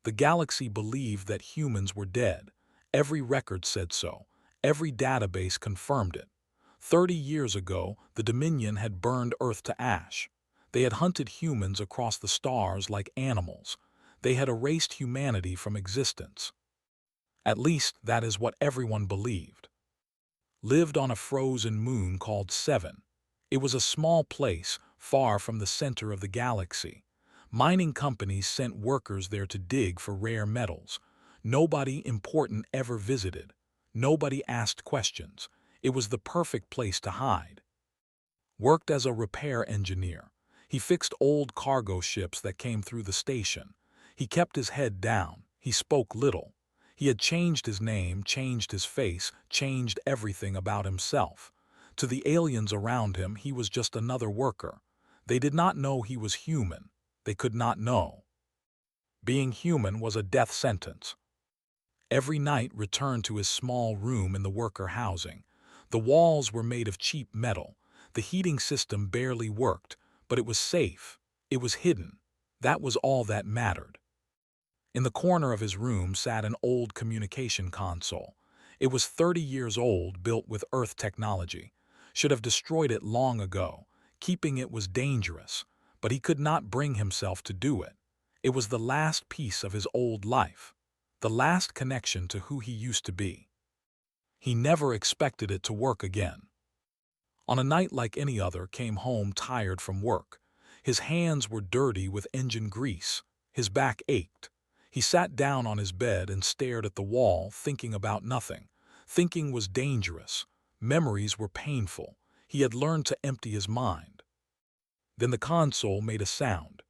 The galaxy believed that humans were dead. Every record said so. Every database confirmed it. 30 years ago, the Dominion had burned Earth to ash. They had hunted humans across the stars like animals. They had erased humanity from existence. At least that is what everyone believed. Lived on a frozen moon called Seven. It was a small place, far from the center of the galaxy. Mining companies sent workers there to dig for rare metals. Nobody important ever visited. Nobody asked questions. It was the perfect place to hide. Worked as a repair engineer. He fixed old cargo ships that came through the station. He kept his head down. He spoke little. He had changed his name, changed his face, changed everything about himself. To the aliens around him, he was just another worker. They did not know he was human. They could not know. Being human was a death sentence. Every night returned to his small room in the worker housing. The walls were made of cheap metal. The heating system barely worked, but it was safe. It was hidden. That was all that mattered. In the corner of his room sat an old communication console. It was 30 years old, built with Earth technology. Should have destroyed it long ago. Keeping it was dangerous, but he could not bring himself to do it. It was the last piece of his old life, the last connection to who he used to be. He never expected it to work again. On a night like any other, came home tired from work. His hands were dirty with engine grease. His back ached. He sat down on his bed and stared at the wall, thinking about nothing. Thinking was dangerous. Memories were painful. He had learned to empty his mind. Then the console made a sound.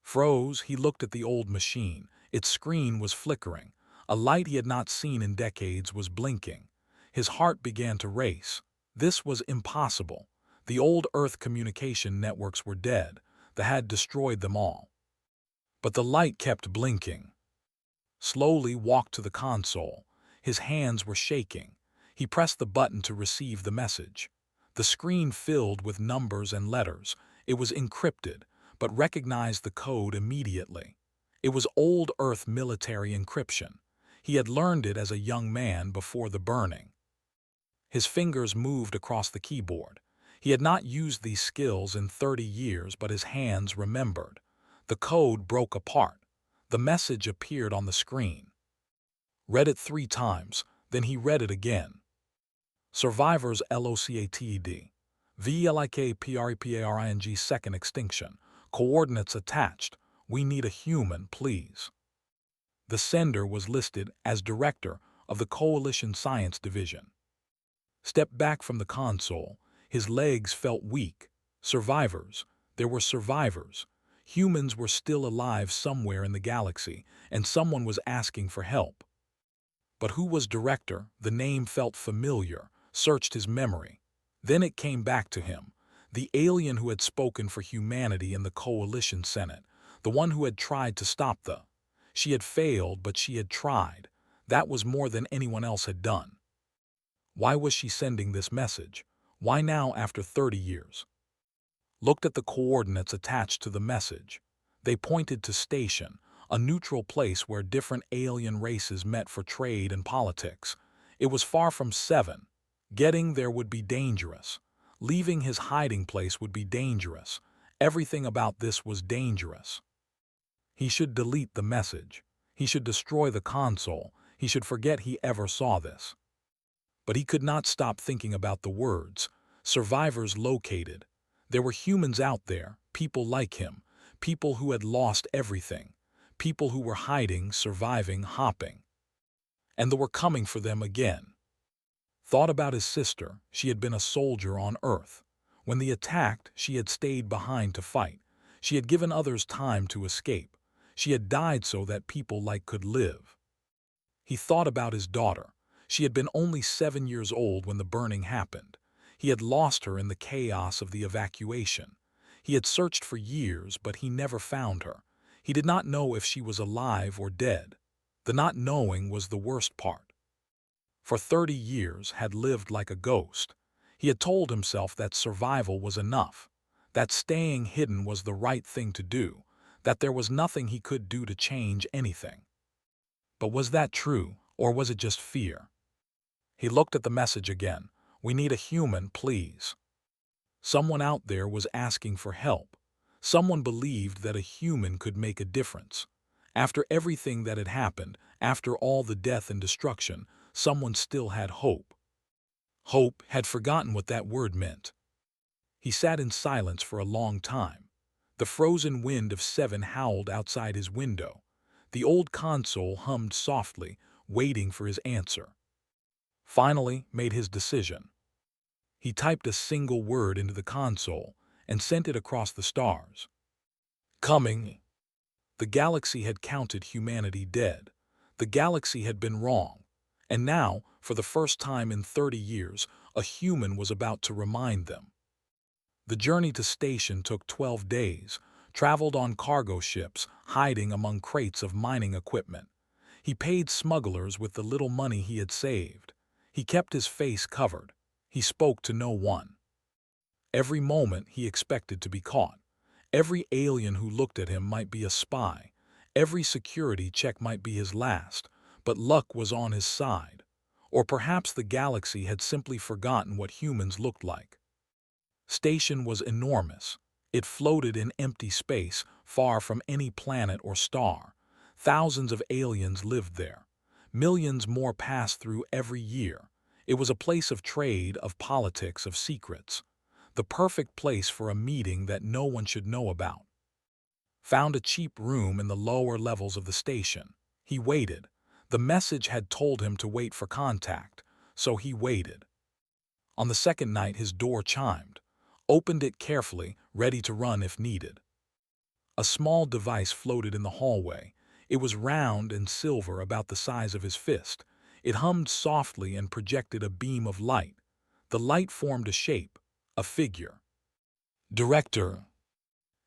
Froze, he looked at the old machine. Its screen was flickering. A light he had not seen in decades was blinking. His heart began to race. This was impossible. The old Earth communication networks were dead. They had destroyed them all. But the light kept blinking. Slowly walked to the console. His hands were shaking. He pressed the button to receive the message. The screen filled with numbers and letters. It was encrypted, but recognized the code immediately. It was old Earth military encryption. He had learned it as a young man before the burning. His fingers moved across the keyboard. He had not used these skills in 30 years, but his hands remembered. The code broke apart. The message appeared on the screen. Read it 3 times, then he read it again. Survivors LOCATED. VLIKPREPARING second extinction. Coordinates attached. We need a human, please. The sender was listed as director of the Coalition Science Division. Stepped back from the console. His legs felt weak. Survivors. There were survivors. Humans were still alive somewhere in the galaxy, and someone was asking for help. But who was director? The name felt familiar. Searched his memory. Then it came back to him. The alien who had spoken for humanity in the Coalition Senate. The one who had tried to stop the... She had failed, but she had tried. That was more than anyone else had done. Why was she sending this message? Why now after 30 years? Looked at the coordinates attached to the message. They pointed to Station, a neutral place where different alien races met for trade and politics. It was far from 7. Getting there would be dangerous. Leaving his hiding place would be dangerous. Everything about this was dangerous. He should delete the message. He should destroy the console. He should forget he ever saw this. But he could not stop thinking about the words. Survivors located. There were humans out there, people like him, people who had lost everything, people who were hiding, surviving, hopping. And they were coming for them again. Thought about his sister. She had been a soldier on Earth. When they attacked, she had stayed behind to fight. She had given others time to escape. She had died so that people like could live. He thought about his daughter. She had been only 7 years old when the burning happened. He had lost her in the chaos of the evacuation. He had searched for years, but he never found her. He did not know if she was alive or dead. The not knowing was the worst part. For 30 years had lived like a ghost. He had told himself that survival was enough, that staying hidden was the right thing to do, that there was nothing he could do to change anything. But was that true, or was it just fear? He looked at the message again. "We need a human, please." Someone out there was asking for help. Someone believed that a human could make a difference. After everything that had happened, after all the death and destruction, someone still had hope. Hope had forgotten what that word meant. He sat in silence for a long time. The frozen wind of 7 howled outside his window. The old console hummed softly, waiting for his answer. Finally, made his decision. He typed a single word into the console and sent it across the stars. Coming. The galaxy had counted humanity dead. The galaxy had been wrong. And now, for the first time in 30 years, a human was about to remind them. The journey to station took 12 days, traveled on cargo ships, hiding among crates of mining equipment. He paid smugglers with the little money he had saved. He kept his face covered. He spoke to no one. Every moment he expected to be caught. Every alien who looked at him might be a spy. Every security check might be his last, but luck was on his side. Or perhaps the galaxy had simply forgotten what humans looked like. Station was enormous. It floated in empty space, far from any planet or star. Thousands of aliens lived there. Millions more passed through every year. It was a place of trade, of politics, of secrets. The perfect place for a meeting that no one should know about. Found a cheap room in the lower levels of the station. He waited. The message had told him to wait for contact, so he waited. On the second night his door chimed. Opened it carefully, ready to run if needed. A small device floated in the hallway. It was round and silver, about the size of his fist. It hummed softly and projected a beam of light. The light formed a shape, a figure. Director.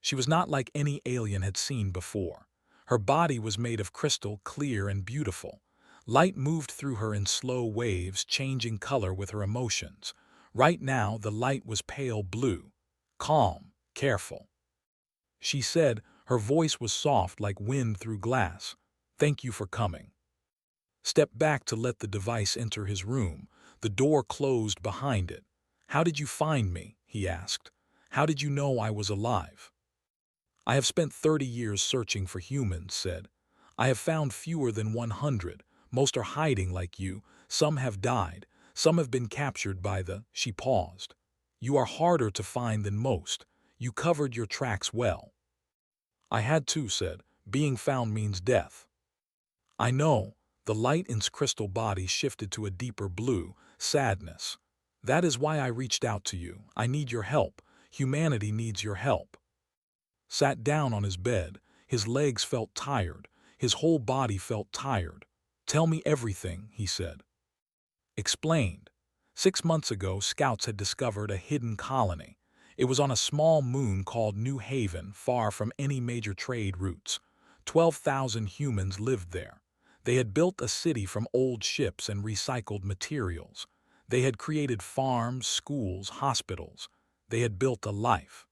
She was not like any alien had seen before. Her body was made of crystal, clear and beautiful. Light moved through her in slow waves, changing color with her emotions. Right now, the light was pale blue, calm, careful. She said, her voice was soft like wind through glass, "Thank you for coming." Stepped back to let the device enter his room. The door closed behind it. "How did you find me?" he asked. "How did you know I was alive?" "I have spent 30 years searching for humans," said. "I have found fewer than 100. Most are hiding like you. Some have died. Some have been captured by the—" She paused. "You are harder to find than most. You covered your tracks well." "I had to," said. "Being found means death." "I know." The light in his crystal body shifted to a deeper blue, sadness. "That is why I reached out to you. I need your help. Humanity needs your help." Sat down on his bed. His legs felt tired. His whole body felt tired. "Tell me everything," he said. Explained. 6 months ago, scouts had discovered a hidden colony. It was on a small moon called New Haven, far from any major trade routes. 12,000 humans lived there. They had built a city from old ships and recycled materials. They had created farms, schools, hospitals. They had built a life.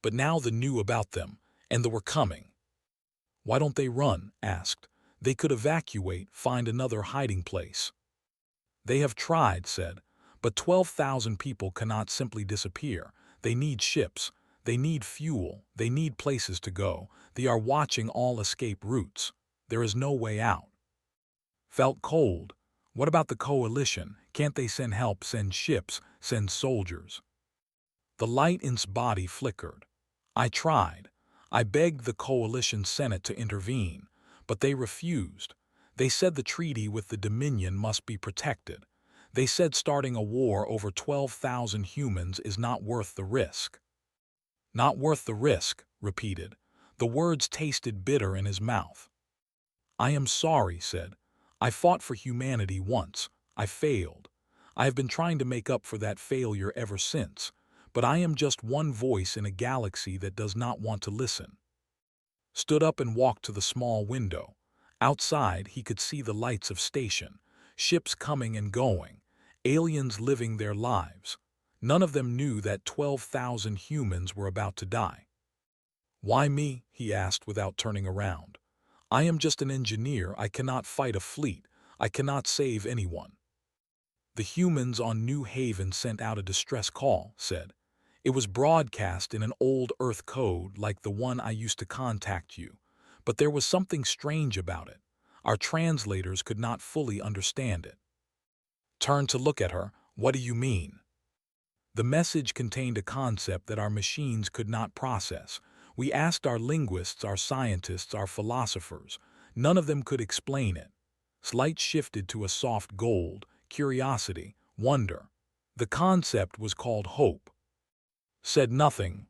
But now they knew about them, and they were coming. "Why don't they run?" asked. "They could evacuate, find another hiding place." "They have tried," said, "but 12,000 people cannot simply disappear. They need ships. They need fuel. They need places to go. They are watching all escape routes. There is no way out." Felt cold. What about the coalition? Can't they send help, send ships, send soldiers? The light in his body flickered. "I tried. I begged the coalition Senate to intervene, but they refused. They said the treaty with the Dominion must be protected. They said starting a war over 12,000 humans is not worth the risk." "Not worth the risk," repeated. The words tasted bitter in his mouth. "I am sorry," said. "I fought for humanity once. I failed. I have been trying to make up for that failure ever since. But I am just one voice in a galaxy that does not want to listen." Stood up and walked to the small window. Outside, he could see the lights of station, ships coming and going, aliens living their lives. None of them knew that 12,000 humans were about to die. Why me? He asked without turning around. I am just an engineer. I cannot fight a fleet. I cannot save anyone. The humans on New Haven sent out a distress call, said. It was broadcast in an old Earth code like the one I used to contact you. But there was something strange about it. Our translators could not fully understand it. Turned to look at her. What do you mean? The message contained a concept that our machines could not process. We asked our linguists, our scientists, our philosophers. None of them could explain it. Light shifted to a soft gold, curiosity, wonder. The concept was called hope. Said nothing.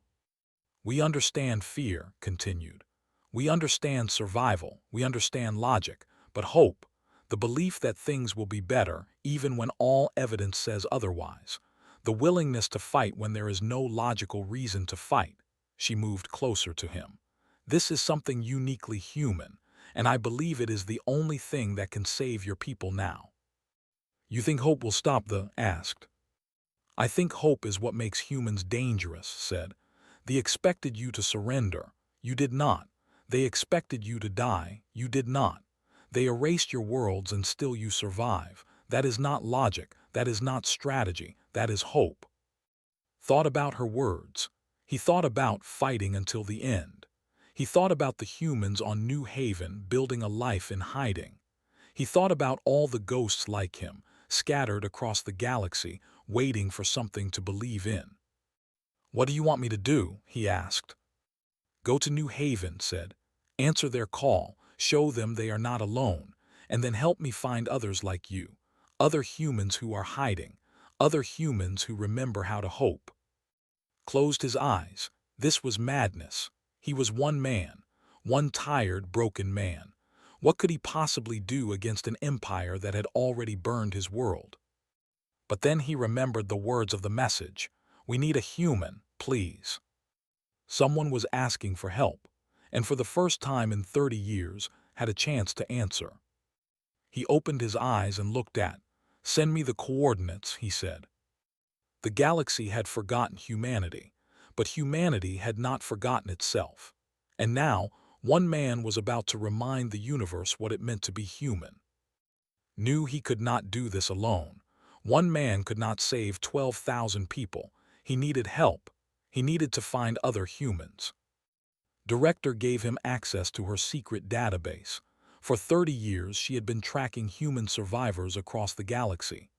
We understand fear, continued. We understand survival, we understand logic, but hope, the belief that things will be better even when all evidence says otherwise, the willingness to fight when there is no logical reason to fight. She moved closer to him. This is something uniquely human, and I believe it is the only thing that can save your people now. You think hope will stop the asked. I think hope is what makes humans dangerous, said. They expected you to surrender. You did not. They expected you to die. You did not. They erased your worlds and still you survive. That is not logic. That is not strategy. That is hope. Thought about her words. He thought about fighting until the end. He thought about the humans on New Haven building a life in hiding. He thought about all the ghosts like him, scattered across the galaxy, waiting for something to believe in. What do you want me to do? He asked. Go to New Haven, said. Answer their call, show them they are not alone, and then help me find others like you, other humans who are hiding, other humans who remember how to hope. Closed his eyes. This was madness. He was one man, one tired, broken man. What could he possibly do against an empire that had already burned his world? But then he remembered the words of the message. We need a human, please. Someone was asking for help, and for the first time in 30 years had a chance to answer. He opened his eyes and looked at. Send me the coordinates, he said. The galaxy had forgotten humanity, but humanity had not forgotten itself. And now, one man was about to remind the universe what it meant to be human. Knew he could not do this alone. One man could not save 12,000 people. He needed help. He needed to find other humans. Director gave him access to her secret database. For 30 years, she had been tracking human survivors across the galaxy.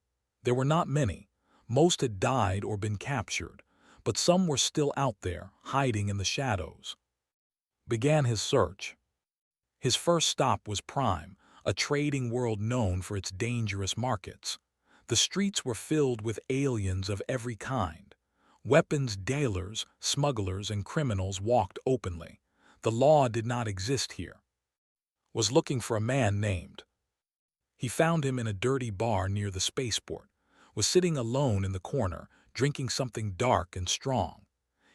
There were not many. Most had died or been captured, but some were still out there, hiding in the shadows. Began his search. His first stop was Prime, a trading world known for its dangerous markets. The streets were filled with aliens of every kind. Weapons dealers, smugglers, and criminals walked openly. The law did not exist here. Was looking for a man named. He found him in a dirty bar near the spaceport. Was sitting alone in the corner, drinking something dark and strong.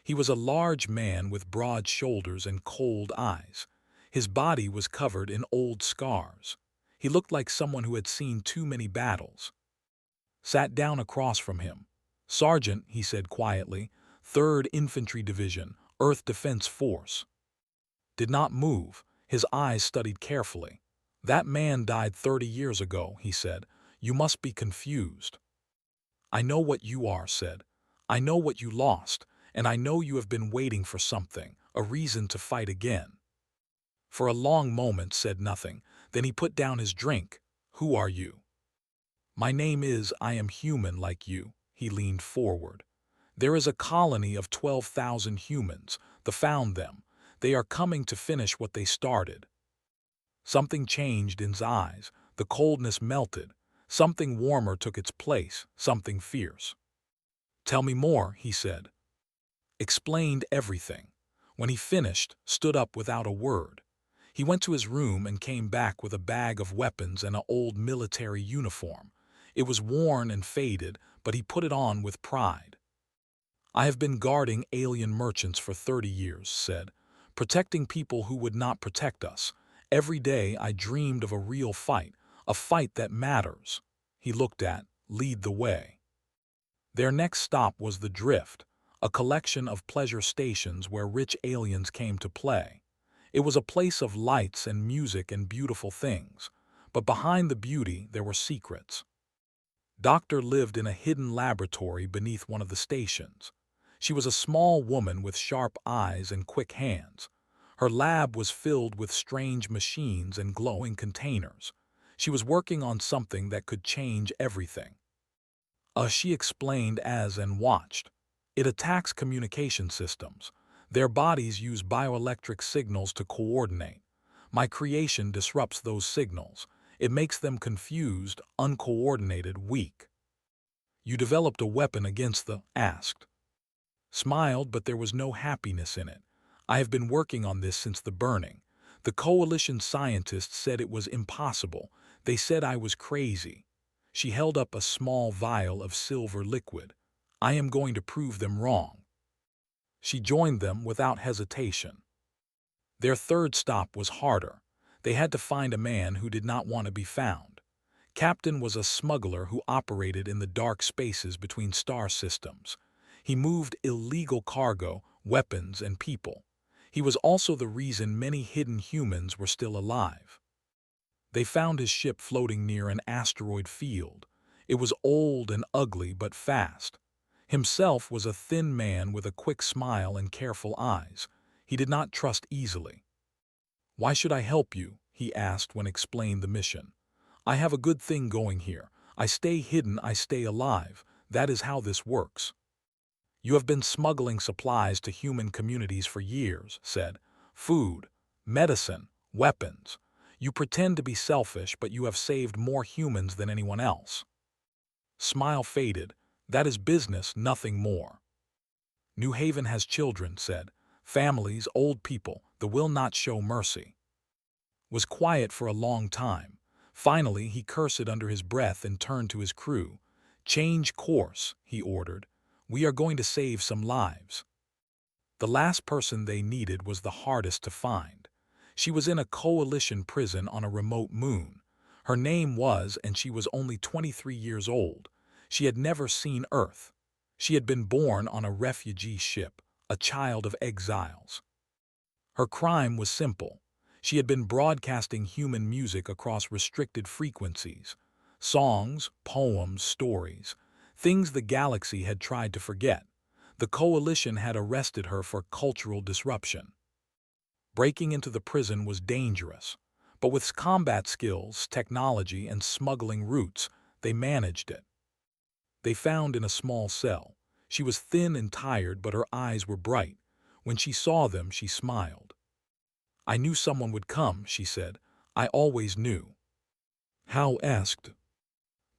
He was a large man with broad shoulders and cold eyes. His body was covered in old scars. He looked like someone who had seen too many battles. Sat down across from him. Sergeant, he said quietly, 3rd Infantry Division, Earth Defense Force. Did not move. His eyes studied carefully. That man died 30 years ago, he said. You must be confused. I know what you are, said. I know what you lost, and I know you have been waiting for something, a reason to fight again. For a long moment said nothing. Then he put down his drink. Who are you? My name is I am human like you. He leaned forward. There is a colony of 12,000 humans. Found them. They are coming to finish what they started. Something changed in his eyes. The coldness melted. Something warmer took its place, something fierce. Tell me more, he said. Explained everything. When he finished, stood up without a word. He went to his room and came back with a bag of weapons and an old military uniform. It was worn and faded, but he put it on with pride. I have been guarding alien merchants for 30 years, said, protecting people who would not protect us. Every day I dreamed of a real fight, a fight that matters. He looked at, lead the way. Their next stop was the Drift, a collection of pleasure stations where rich aliens came to play. It was a place of lights and music and beautiful things, but behind the beauty there were secrets. Doctor lived in a hidden laboratory beneath one of the stations. She was a small woman with sharp eyes and quick hands. Her lab was filled with strange machines and glowing containers. She was working on something that could change everything. She explained as and watched. It attacks communication systems. Their bodies use bioelectric signals to coordinate. My creation disrupts those signals. It makes them confused, uncoordinated, weak. You developed a weapon against the asked. Smiled, but there was no happiness in it. I have been working on this since the burning. The coalition scientists said it was impossible. They said I was crazy. She held up a small vial of silver liquid. I am going to prove them wrong. She joined them without hesitation. Their third stop was harder. They had to find a man who did not want to be found. Captain was a smuggler who operated in the dark spaces between star systems. He moved illegal cargo, weapons, and people. He was also the reason many hidden humans were still alive. They found his ship floating near an asteroid field. It was old and ugly but fast. Himself was a thin man with a quick smile and careful eyes. He did not trust easily. "Why should I help you?" he asked when explained the mission. "I have a good thing going here. I stay hidden, I stay alive. That is how this works." "You have been smuggling supplies to human communities for years," said. "Food, medicine, weapons. You pretend to be selfish, but you have saved more humans than anyone else." Smile faded. "That is business, nothing more." "New Haven has children," said. "Families, old people, that will not show mercy." Was quiet for a long time. Finally, he cursed under his breath and turned to his crew. "Change course," he ordered. "We are going to save some lives." The last person they needed was the hardest to find. She was in a coalition prison on a remote moon. Her name was, and she was only 23 years old. She had never seen Earth. She had been born on a refugee ship, a child of exiles. Her crime was simple. She had been broadcasting human music across restricted frequencies. Songs, poems, stories, things the galaxy had tried to forget. The coalition had arrested her for cultural disruption. Breaking into the prison was dangerous, but with combat skills, technology, and smuggling routes, they managed it. They found in a small cell. She was thin and tired, but her eyes were bright. When she saw them, she smiled. "I knew someone would come," she said. "I always knew." How asked.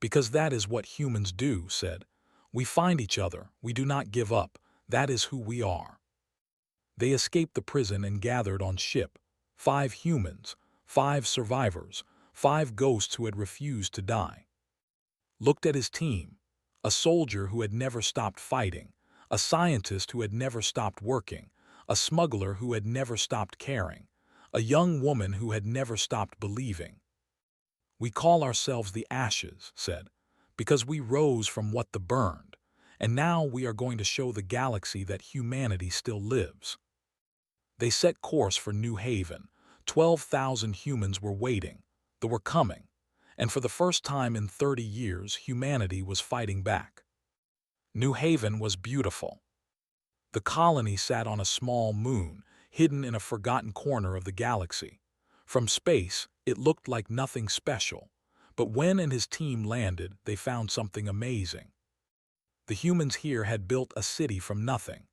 "Because that is what humans do," said. "We find each other. We do not give up. That is who we are." They escaped the prison and gathered on ship. 5 humans, 5 survivors, 5 ghosts who had refused to die. Looked at his team. A soldier who had never stopped fighting, a scientist who had never stopped working, a smuggler who had never stopped caring, a young woman who had never stopped believing. "We call ourselves the Ashes," said, "because we rose from what the burned, and now we are going to show the galaxy that humanity still lives." They set course for New Haven. 12,000 humans were waiting. They were coming. And for the first time in 30 years, humanity was fighting back. New Haven was beautiful. The colony sat on a small moon, hidden in a forgotten corner of the galaxy. From space, it looked like nothing special. But when and his team landed, they found something amazing. The humans here had built a city from nothing.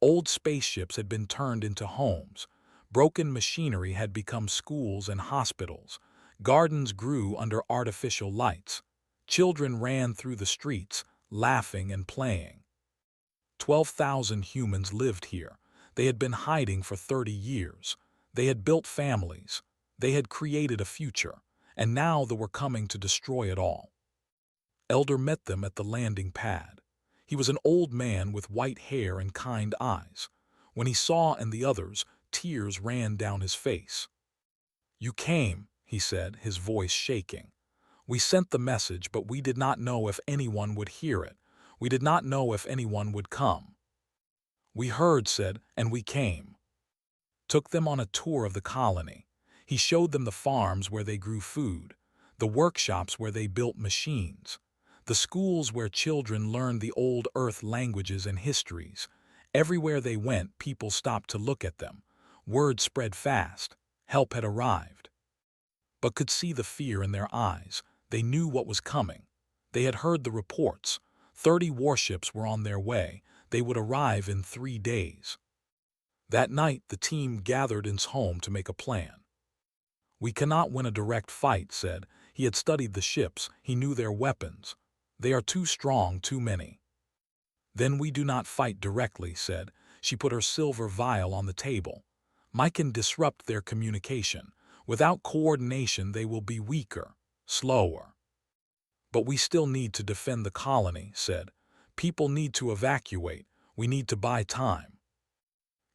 Old spaceships had been turned into homes. Broken machinery had become schools and hospitals. Gardens grew under artificial lights. Children ran through the streets, laughing and playing. 12,000 humans lived here. They had been hiding for 30 years. They had built families. They had created a future. And now they were coming to destroy it all. Elder met them at the landing pad. He was an old man with white hair and kind eyes. When he saw and the others, tears ran down his face. "You came," he said, his voice shaking. "We sent the message, but we did not know if anyone would hear it. We did not know if anyone would come." We heard, said, and we came. Took them on a tour of the colony. He showed them the farms where they grew food, the workshops where they built machines, the schools where children learned the old Earth languages and histories. Everywhere they went, people stopped to look at them. Word spread fast. Help had arrived. But could see the fear in their eyes. They knew what was coming. They had heard the reports. 30 warships were on their way. They would arrive in 3 days. That night, the team gathered in his home to make a plan. We cannot win a direct fight, said. He had studied the ships. He knew their weapons. They are too strong, too many. Then we do not fight directly, said. She put her silver vial on the table. I can disrupt their communication. Without coordination, they will be weaker, slower. But we still need to defend the colony, said. People need to evacuate. We need to buy time.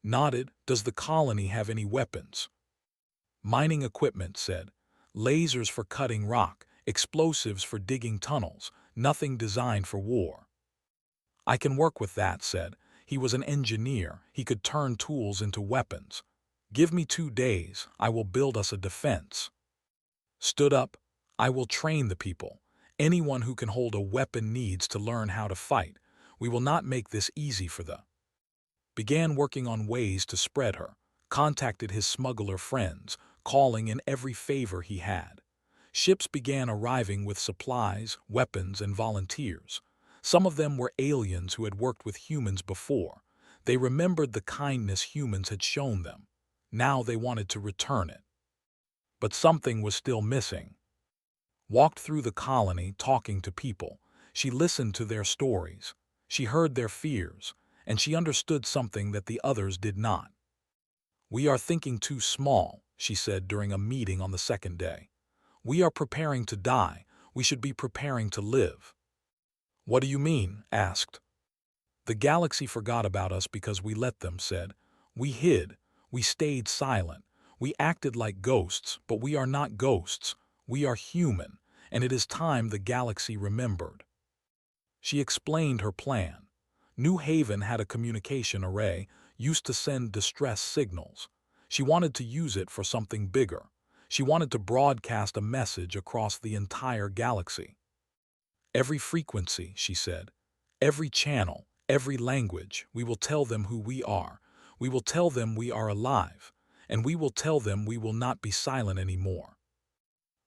Nodded. Does the colony have any weapons? Mining equipment, said. Lasers for cutting rock, explosives for digging tunnels, nothing designed for war. I can work with that, said. He was an engineer. He could turn tools into weapons. Give me 2 days. I will build us a defense. Stood up. I will train the people. Anyone who can hold a weapon needs to learn how to fight. We will not make this easy for them. Began working on ways to spread her. Contacted his smuggler friends, calling in every favor he had. Ships began arriving with supplies, weapons, and volunteers. Some of them were aliens who had worked with humans before. They remembered the kindness humans had shown them. Now they wanted to return it. But something was still missing. Walked through the colony talking to people. She listened to their stories. She heard their fears, and she understood something that the others did not. We are thinking too small, she said during a meeting on the 2nd day. We are preparing to die. We should be preparing to live. What do you mean? Asked. The galaxy forgot about us because we let them, said. We hid. We stayed silent. We acted like ghosts, but we are not ghosts. We are human, and it is time the galaxy remembered. She explained her plan. New Haven had a communication array used to send distress signals. She wanted to use it for something bigger. She wanted to broadcast a message across the entire galaxy. Every frequency, she said. Every channel, every language, we will tell them who we are. We will tell them we are alive, and we will tell them we will not be silent anymore.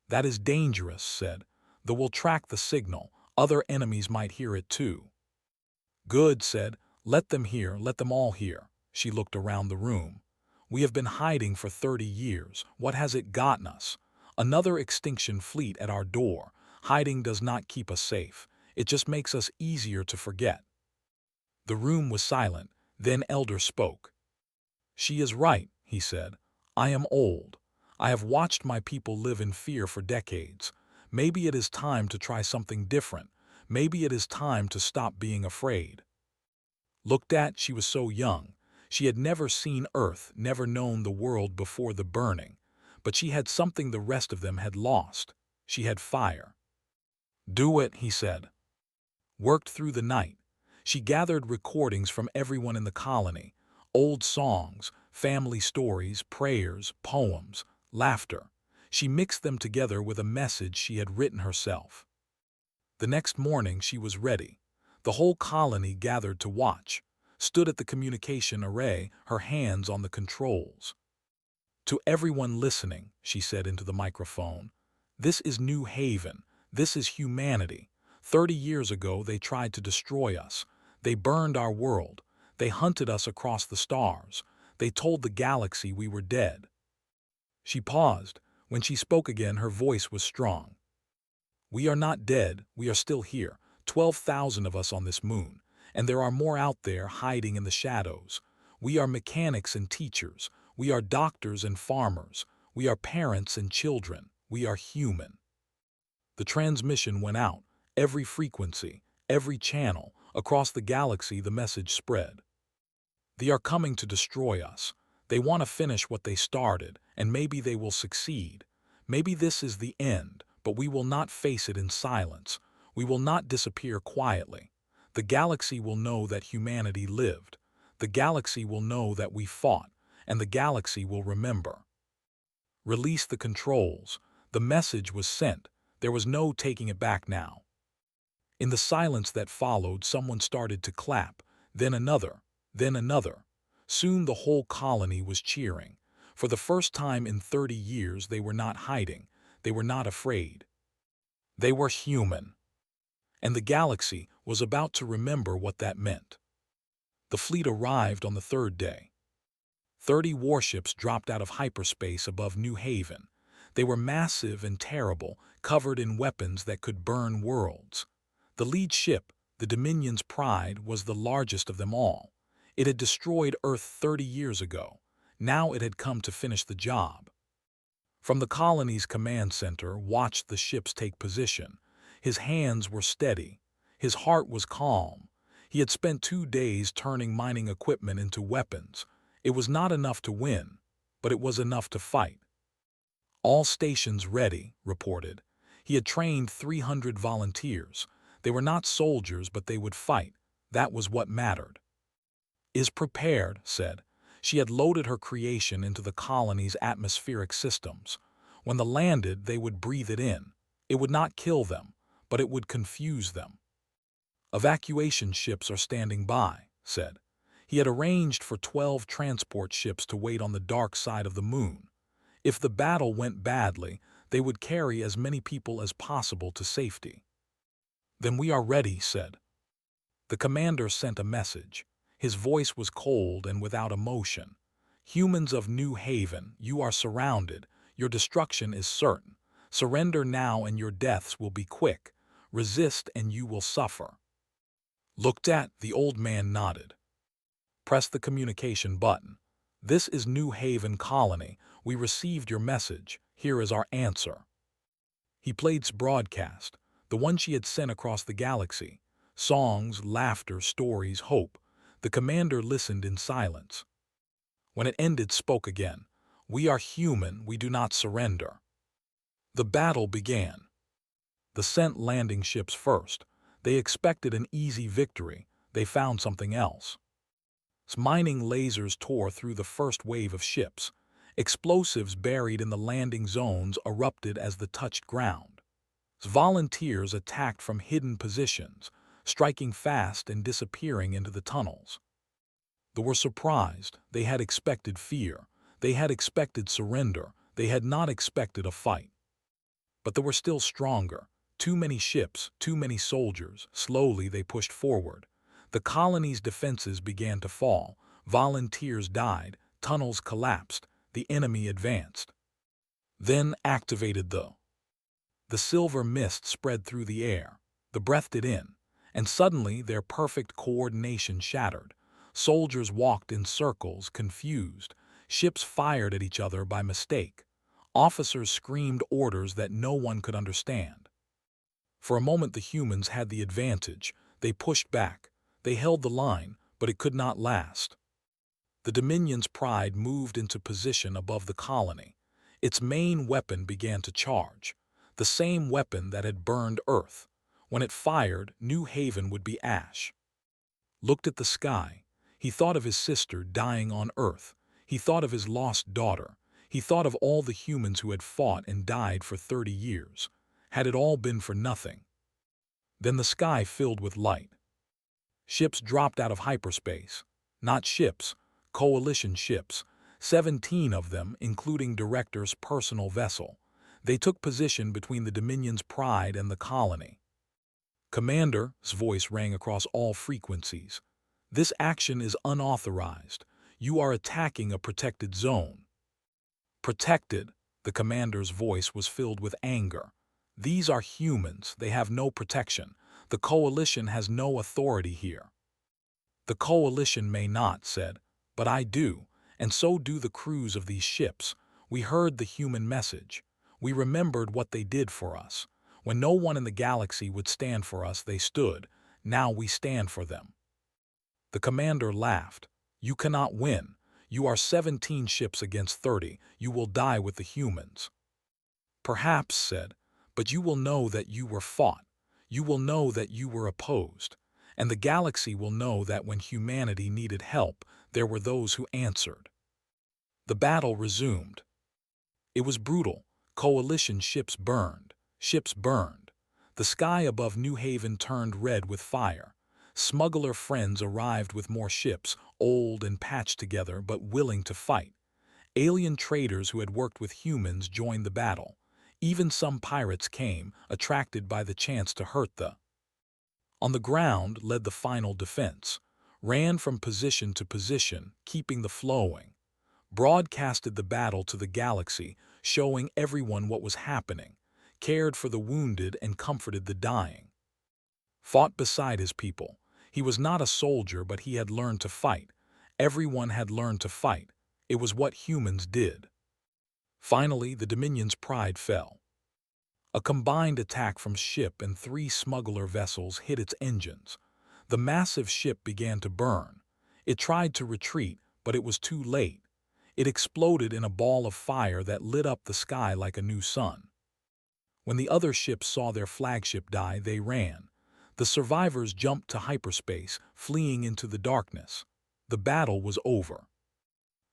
That is dangerous, said. Though we'll track the signal, other enemies might hear it too. Good, said. Let them hear, let them all hear. She looked around the room. We have been hiding for 30 years. What has it gotten us? Another extinction fleet at our door. Hiding does not keep us safe. It just makes us easier to forget. The room was silent. Then Elder spoke. She is right, he said. I am old. I have watched my people live in fear for decades. Maybe it is time to try something different. Maybe it is time to stop being afraid. Looked at, she was so young. She had never seen Earth, never known the world before the burning. But she had something the rest of them had lost. She had fire. Do it, he said. Worked through the night. She gathered recordings from everyone in the colony. Old songs, family stories, prayers, poems, laughter. She mixed them together with a message she had written herself. The next morning she was ready. The whole colony gathered to watch, stood at the communication array, her hands on the controls. To everyone listening, she said into the microphone, this is New Haven. This is humanity. 30 years ago they tried to destroy us. They burned our world. They hunted us across the stars. They told the galaxy we were dead. She paused. When she spoke again, her voice was strong. We are not dead. We are still here. 12,000 of us on this moon. And there are more out there hiding in the shadows. We are mechanics and teachers. We are doctors and farmers. We are parents and children. We are human. The transmission went out. Every frequency, every channel, across the galaxy the message spread. They are coming to destroy us. They want to finish what they started, and maybe they will succeed. Maybe this is the end, but we will not face it in silence. We will not disappear quietly. The galaxy will know that humanity lived. The galaxy will know that we fought, and the galaxy will remember. Release the controls. The message was sent. There was no taking it back now. In the silence that followed, someone started to clap, then another, then another. Soon the whole colony was cheering. For the first time in 30 years, they were not hiding. They were not afraid. They were human. And the galaxy was about to remember what that meant. The fleet arrived on the third day. 30 warships dropped out of hyperspace above New Haven. They were massive and terrible, covered in weapons that could burn worlds. The lead ship, the Dominion's Pride, was the largest of them all. It had destroyed Earth 30 years ago. Now it had come to finish the job. From the colony's command center, watched the ships take position. His hands were steady. His heart was calm. He had spent 2 days turning mining equipment into weapons. It was not enough to win, but it was enough to fight. All stations ready, reported. He had trained 300 volunteers. They were not soldiers, but they would fight. That was what mattered. Is prepared, said. She had loaded her creation into the colony's atmospheric systems. When they landed, they would breathe it in. It would not kill them, but it would confuse them. Evacuation ships are standing by, said. He had arranged for 12 transport ships to wait on the dark side of the moon. If the battle went badly, they would carry as many people as possible to safety. Then we are ready, said. The commander sent a message. His voice was cold and without emotion. Humans of New Haven, you are surrounded. Your destruction is certain. Surrender now and your deaths will be quick. Resist and you will suffer. Looked at, the old man nodded. Press the communication button. This is New Haven Colony. We received your message. Here is our answer. He played broadcast, the one she had sent across the galaxy. Songs, laughter, stories, hope. The commander listened in silence. When it ended, spoke again. We are human, we do not surrender. The battle began. The sent landing ships first. They expected an easy victory. They found something else. Mining lasers tore through the first wave of ships. Explosives buried in the landing zones erupted as they touched ground. Volunteers attacked from hidden positions, striking fast and disappearing into the tunnels. They were surprised. They had expected fear. They had expected surrender. They had not expected a fight. But they were still stronger. Too many ships, too many soldiers. Slowly they pushed forward. The colony's defenses began to fall. Volunteers died. Tunnels collapsed. The enemy advanced. Then activated the silver mist spread through the air. They breathed it in. And suddenly their perfect coordination shattered. Soldiers walked in circles, confused. Ships fired at each other by mistake. Officers screamed orders that no one could understand. For a moment the humans had the advantage. They pushed back. They held the line, but it could not last. The Dominion's Pride moved into position above the colony. Its main weapon began to charge. The same weapon that had burned Earth. When it fired, New Haven would be ash. Looked at the sky. He thought of his sister dying on Earth. He thought of his lost daughter. He thought of all the humans who had fought and died for 30 years. Had it all been for nothing? Then the sky filled with light. Ships dropped out of hyperspace. Not ships, coalition ships. 17 of them, including Director's personal vessel. They took position between the Dominion's Pride and the colony. Commander's voice rang across all frequencies. This action is unauthorized. You are attacking a protected zone. Protected? The commander's voice was filled with anger. These are humans. They have no protection. The coalition has no authority here. The coalition may not, said, but I do, and so do the crews of these ships. We heard the human message. We remembered what they did for us. When no one in the galaxy would stand for us, they stood. Now we stand for them. The commander laughed. You cannot win. You are 17 ships against 30. You will die with the humans. Perhaps, said, but you will know that you were fought. You will know that you were opposed. And the galaxy will know that when humanity needed help, there were those who answered. The battle resumed. It was brutal. Coalition ships burned. Ships burned. The sky above New Haven turned red with fire. Smuggler friends arrived with more ships, old and patched together but willing to fight. Alien traders who had worked with humans joined the battle. Even some pirates came, attracted by the chance to hurt the. On the ground led the final defense, ran from position to position, keeping the flowing. Broadcasted the battle to the galaxy, showing everyone what was happening, cared for the wounded and comforted the dying. Fought beside his people. He was not a soldier, but he had learned to fight. Everyone had learned to fight. It was what humans did. Finally, the Dominion's pride fell. A combined attack from ship and 3 smuggler vessels hit its engines. The massive ship began to burn. It tried to retreat, but it was too late. It exploded in a ball of fire that lit up the sky like a new sun. When the other ships saw their flagship die, they ran. The survivors jumped to hyperspace, fleeing into the darkness. The battle was over.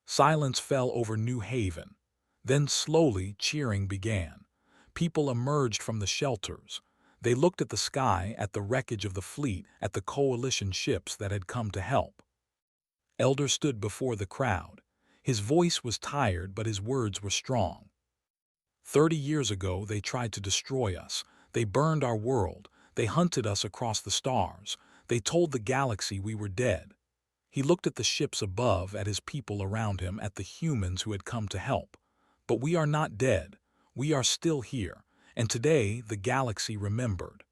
Silence fell over New Haven. Then slowly, cheering began. People emerged from the shelters. They looked at the sky, at the wreckage of the fleet, at the coalition ships that had come to help. Elder stood before the crowd. His voice was tired, but his words were strong. 30 years ago, they tried to destroy us. They burned our world. They hunted us across the stars. They told the galaxy we were dead. He looked at the ships above, at his people around him, at the humans who had come to help. But we are not dead. We are still here. And today, the galaxy remembered.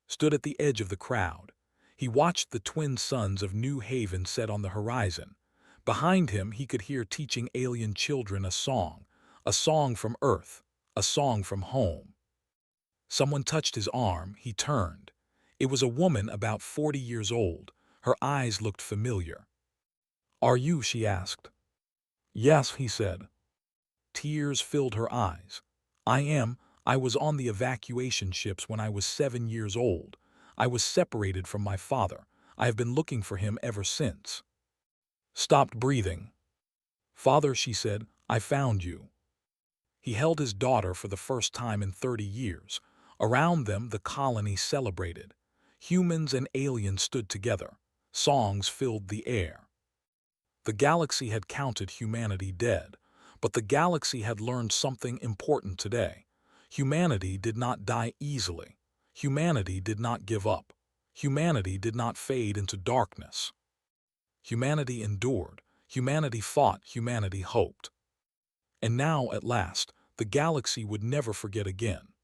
Stood at the edge of the crowd. He watched the twin suns of New Haven set on the horizon. Behind him, he could hear teaching alien children a song from Earth, a song from home. Someone touched his arm. He turned. It was a woman about 40 years old. Her eyes looked familiar. "Are you?" she asked. "Yes," he said. Tears filled her eyes. "I am. I was on the evacuation ships when I was 7 years old. I was separated from my father. I have been looking for him ever since." Stopped breathing. "Father," she said, "I found you." He held his daughter for the first time in 30 years. Around them, the colony celebrated. Humans and aliens stood together. Songs filled the air. The galaxy had counted humanity dead, but the galaxy had learned something important today. Humanity did not die easily. Humanity did not give up. Humanity did not fade into darkness. Humanity endured. Humanity fought. Humanity hoped. And now, at last, the galaxy would never forget again.